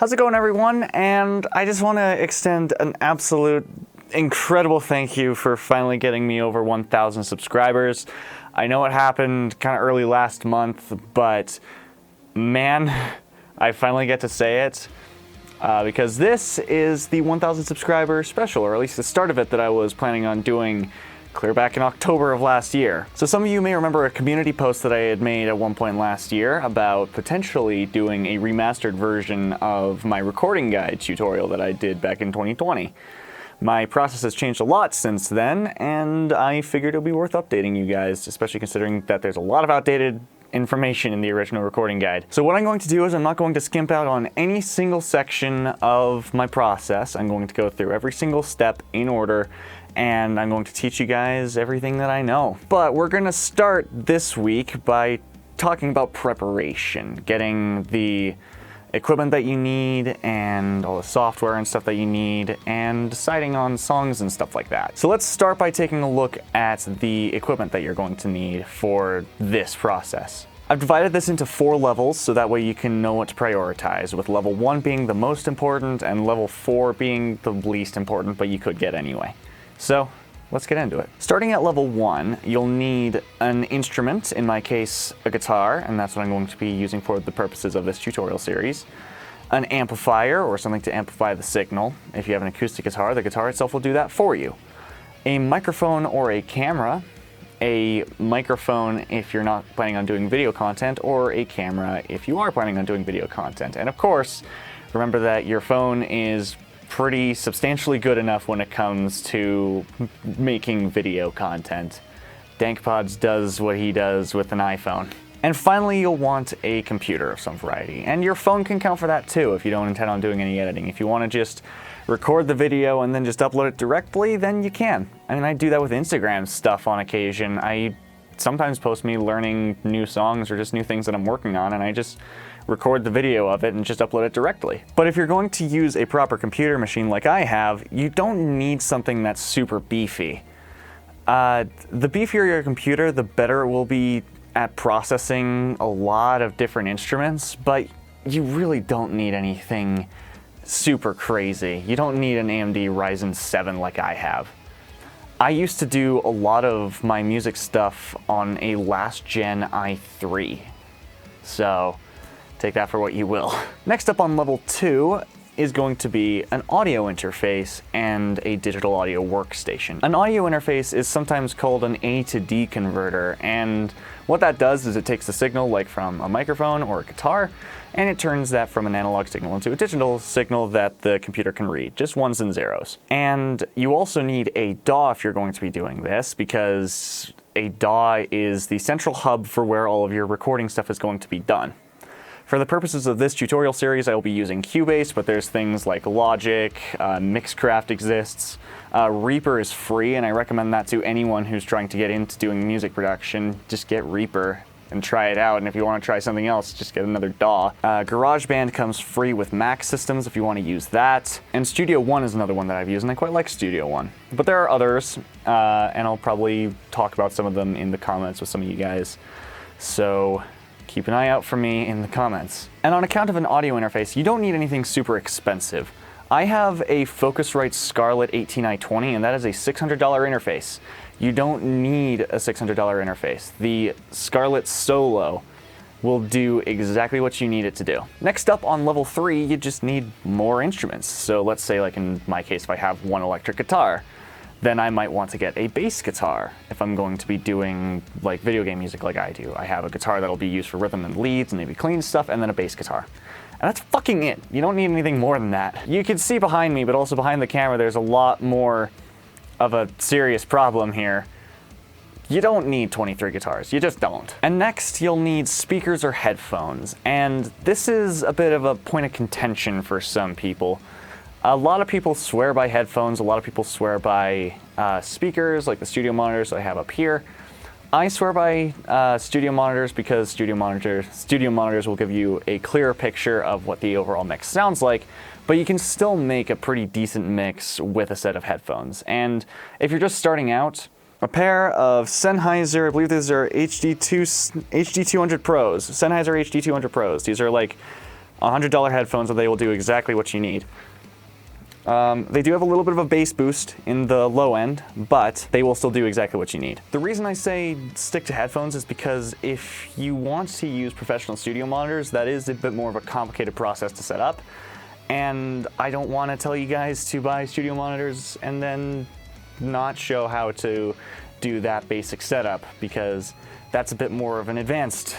How's it going, everyone? And I just want to extend an absolute incredible thank you for finally getting me over 1,000 subscribers. I know it happened kind of early last month, but man, I finally get to say it because this is the 1,000 subscriber special, or at least the start of it that I was planning on doing clear back in October of last year. So some of you may remember a community post that I had made at one point last year about potentially doing a remastered version of my recording guide tutorial that I did back in 2020. My process has changed a lot since then, and I figured it would be worth updating you guys, especially considering that there's a lot of outdated information in the original recording guide. So what I'm going to do is I'm not going to skimp out on any single section of my process. I'm going to go through every single step in order, and I'm going to teach you guys everything that I know. But we're going to start this week by talking about preparation, getting the equipment that you need and all the software and stuff that you need, and deciding on songs and stuff like that. So let's start by taking a look at the equipment that you're going to need for this process. I've divided this into 4 levels so that way you can know what to prioritize, with level 1 being the most important and level 4 being the least important, but you could get anyway. So let's get into it. Starting at level 1, you'll need an instrument, in my case a guitar, and that's what I'm going to be using for the purposes of this tutorial series. An amplifier, or something to amplify the signal. If you have an acoustic guitar, the guitar itself will do that for you. A microphone or a camera. A microphone if you're not planning on doing video content, or a camera if you are planning on doing video content. And of course, remember that your phone is pretty substantially good enough when it comes to making video content. DankPods does what he does with an iPhone. And finally, you'll want a computer of some variety. And your phone can count for that too if you don't intend on doing any editing. If you want to just record the video and then just upload it directly, then you can. I mean, I do that with Instagram stuff on occasion. I sometimes post me learning new songs or just new things that I'm working on, and I just record the video of it and just upload it directly. But if you're going to use a proper computer machine like I have, you don't need something that's super beefy. The beefier your computer, the better it will be at processing a lot of different instruments, but you really don't need anything super crazy. You don't need an AMD Ryzen 7 like I have. I used to do a lot of my music stuff on a last gen i3, so take that for what you will. Next up on level 2 is going to be an audio interface and a digital audio workstation. An audio interface is sometimes called an A to D converter, and what that does is it takes a signal like from a microphone or a guitar, and it turns that from an analog signal into a digital signal that the computer can read, just ones and zeros. And you also need a DAW if you're going to be doing this, because a DAW is the central hub for where all of your recording stuff is going to be done. For the purposes of this tutorial series, I will be using Cubase, but there's things like Logic, Mixcraft exists. Reaper is free, and I recommend that to anyone who's trying to get into doing music production. Just get Reaper and try it out, and if you want to try something else, just get another DAW. GarageBand comes free with Mac systems if you want to use that. And Studio One is another one that I've used, and I quite like Studio One. But there are others, and I'll probably talk about some of them in the comments with some of you guys. So keep an eye out for me in the comments. And on account of an audio interface, you don't need anything super expensive. I have a Focusrite Scarlett 18i20, and that is a $600 interface. You don't need a $600 interface. The Scarlett Solo will do exactly what you need it to do. Next up on level 3, you just need more instruments. So let's say, like in my case, if I have one electric guitar, then I might want to get a bass guitar if I'm going to be doing like video game music like I do. I have a guitar that'll be used for rhythm and leads and maybe clean stuff, and then a bass guitar. And that's fucking it. You don't need anything more than that. You can see behind me, but also behind the camera, there's a lot more of a serious problem here. You don't need 23 guitars, you just don't. And next, you'll need speakers or headphones. And this is a bit of a point of contention for some people. A lot of people swear by headphones, a lot of people swear by speakers, like the studio monitors I have up here. I swear by studio monitors because studio monitors will give you a clearer picture of what the overall mix sounds like, but you can still make a pretty decent mix with a set of headphones. And if you're just starting out, a pair of Sennheiser, I believe these are HD200 Pros, Sennheiser HD200 Pros. These are like $100 headphones, and they will do exactly what you need. They do have a little bit of a bass boost in the low end, but they will still do exactly what you need. The reason I say stick to headphones is because if you want to use professional studio monitors, that is a bit more of a complicated process to set up. And I don't want to tell you guys to buy studio monitors and then not show how to do that basic setup, because that's a bit more of an advanced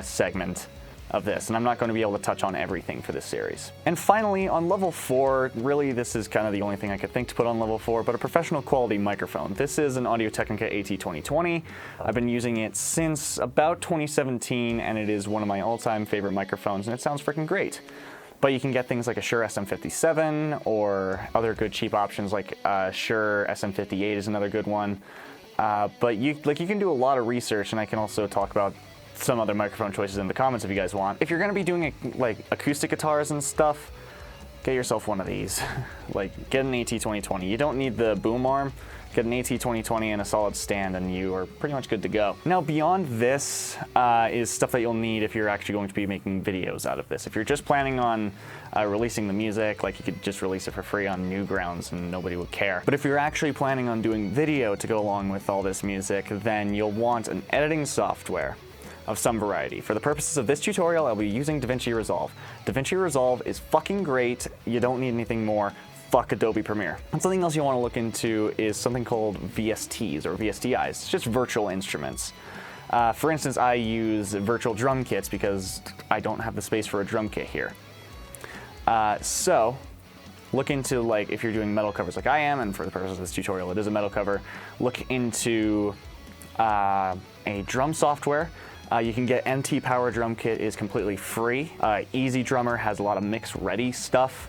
segment of this, and I'm not going to be able to touch on everything for this series. And finally, on level 4, really this is kind of the only thing I could think to put on level 4, but a professional quality microphone. This is an Audio-Technica AT2020. I've been using it since about 2017, and it is one of my all-time favorite microphones, and it sounds freaking great. But you can get things like a Shure SM57 or other good cheap options like Shure SM58 is another good one. But you can do a lot of research, and I can also talk about some other microphone choices in the comments if you guys want. If you're going to be doing like acoustic guitars and stuff, get yourself one of these. Like, get an AT2020. You don't need the boom arm. Get an AT2020 and a solid stand, and you are pretty much good to go. Now, beyond this is stuff that you'll need if you're actually going to be making videos out of this. If you're just planning on releasing the music, like, you could just release it for free on Newgrounds and nobody would care. But if you're actually planning on doing video to go along with all this music, then you'll want an editing software of some variety. For the purposes of this tutorial, I'll be using DaVinci Resolve. DaVinci Resolve is fucking great. You don't need anything more. Fuck Adobe Premiere. And something else you want to look into is something called VSTs or VSTIs. It's just virtual instruments. For instance, I use virtual drum kits because I don't have the space for a drum kit here. So look into, like, if you're doing metal covers like I am, and for the purpose of this tutorial it is a metal cover, look into a drum software. You can get MT Power Drum Kit is completely free. Easy Drummer has a lot of mix ready stuff.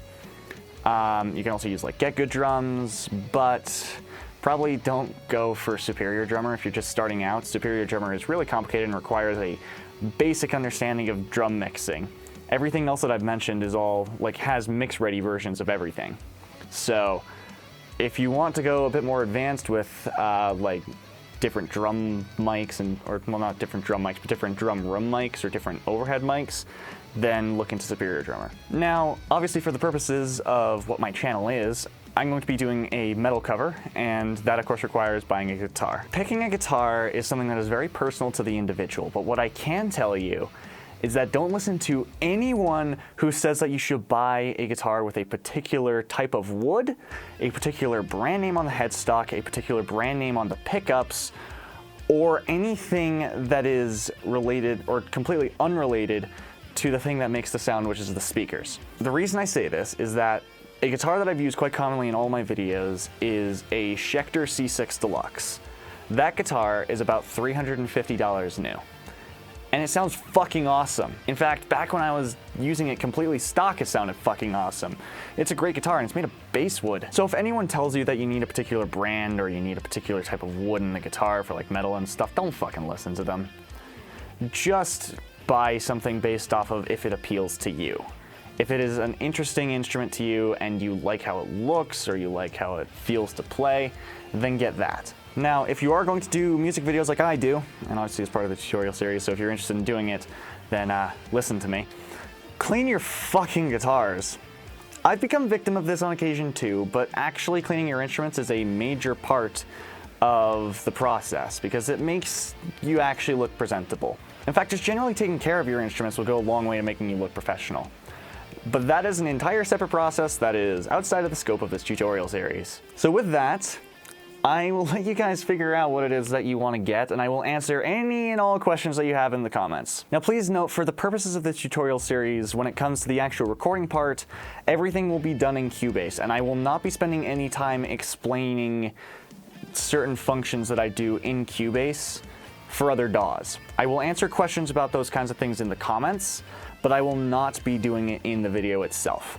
You can also use like Get Good Drums, but probably don't go for Superior Drummer if you're just starting out. Superior Drummer is really complicated and requires a basic understanding of drum mixing. Everything else that I've mentioned is all like has mix ready versions of everything. So if you want to go a bit more advanced with like different drum mics or not different drum mics, but different drum room mics or different overhead mics, then look into Superior Drummer. Now, obviously for the purposes of what my channel is, I'm going to be doing a metal cover, and that of course requires buying a guitar. Picking a guitar is something that is very personal to the individual, but what I can tell you is that don't listen to anyone who says that you should buy a guitar with a particular type of wood, a particular brand name on the headstock, a particular brand name on the pickups, or anything that is related or completely unrelated to the thing that makes the sound, which is the speakers. The reason I say this is that a guitar that I've used quite commonly in all my videos is a Schecter C6 Deluxe. That guitar is about $350 new. And it sounds fucking awesome. In fact, back when I was using it completely stock, it sounded fucking awesome. It's a great guitar, and it's made of basswood. So if anyone tells you that you need a particular brand or you need a particular type of wood in the guitar for like metal and stuff, don't fucking listen to them. Just buy something based off of if it appeals to you. If it is an interesting instrument to you and you like how it looks or you like how it feels to play, then get that. Now, if you are going to do music videos like I do, and obviously it's part of the tutorial series, so if you're interested in doing it, then listen to me. Clean your fucking guitars. I've become victim of this on occasion too, but actually cleaning your instruments is a major part of the process because it makes you actually look presentable. In fact, just generally taking care of your instruments will go a long way to making you look professional. But that is an entire separate process that is outside of the scope of this tutorial series. So with that, I will let you guys figure out what it is that you want to get, and I will answer any and all questions that you have in the comments. Now please note, for the purposes of this tutorial series, when it comes to the actual recording part, everything will be done in Cubase, and I will not be spending any time explaining certain functions that I do in Cubase for other DAWs. I will answer questions about those kinds of things in the comments, but I will not be doing it in the video itself.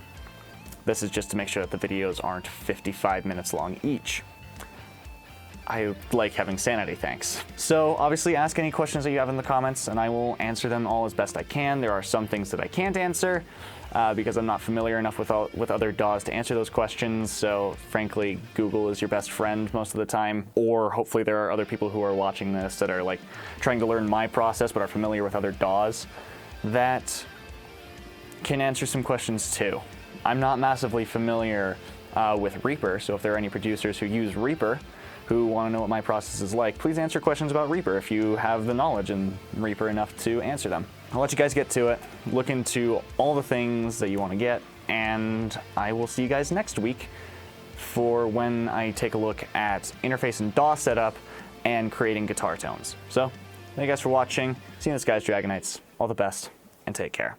This is just to make sure that the videos aren't 55 minutes long each. I like having sanity, thanks. So obviously ask any questions that you have in the comments and I will answer them all as best I can. There are some things that I can't answer because I'm not familiar enough with other DAWs to answer those questions. So frankly, Google is your best friend most of the time. Or hopefully there are other people who are watching this that are like trying to learn my process but are familiar with other DAWs that can answer some questions too. I'm not massively familiar with Reaper, so if there are any producers who use Reaper who want to know what my process is like, please answer questions about Reaper if you have the knowledge in Reaper enough to answer them. I'll let you guys get to it, look into all the things that you want to get, and I will see you guys next week for when I take a look at interface and DAW setup and creating guitar tones. So, thank you guys for watching. See you in the skies, Dragonites. All the best, and take care.